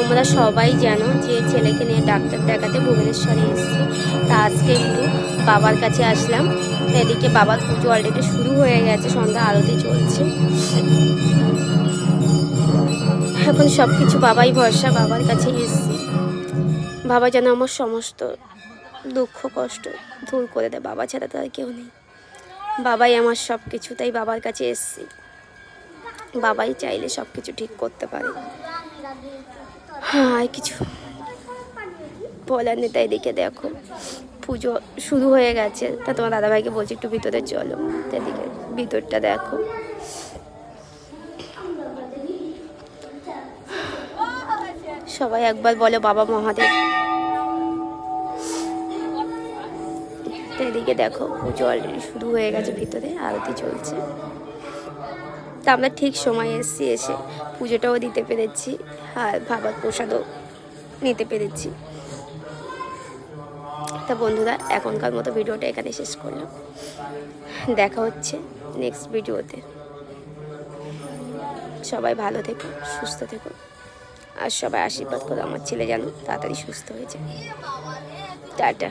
তোমরা সবাই জানো যে ছেলেকে নিয়ে ডাক্তার দেখাতে ভুবনেশ্বরে এসেছি। তা আজকে একটু বাবার কাছে আসলাম। এদিকে বাবার পুজো অলরেডি শুরু হয়ে গেছে, সন্ধ্যা আরতি চলছে। এখন সব কিছু বাবাই ভরসা, বাবার কাছেই এসেছি। বাবা যেন আমার সমস্ত দুঃখ কষ্ট দূর করে দেয়, বাবা ছাড়া তো আর কেউ নেই। বাবাই আমার সব কিছু, তাই বাবার কাছে এসেছি। বাবাই চাইলে সব কিছু ঠিক করতে পারে। হ্যাঁ, কিছু বলার নেই। তাই এদিকে দেখো পুজো শুরু হয়ে গেছে। তা তোমার দাদাভাইকে বলছি একটু ভিতরে চলো। এদিকে ভিতরটা দেখো। সবাই একবার বলো বাবা মহাদেব। তো এদিকে দেখো পুজো অলরেডি শুরু হয়ে গেছে, ভিতরে আরতি চলছে। তা আমরা ঠিক সময়ে এসে পুজোটাও দিতে পেরেছি, আর বাবার প্রসাদও নিতে পেরেছি। তা বন্ধুরা, এখনকার মতো ভিডিওটা এখানে শেষ করলাম। দেখা হচ্ছে নেক্সট ভিডিওতে। সবাই ভালো থেকো, সুস্থ থেকো, আর সবাই আশীর্বাদ করো আমার ছেলে যেন তাড়াতাড়ি সুস্থ হয়ে যায়। টাটা।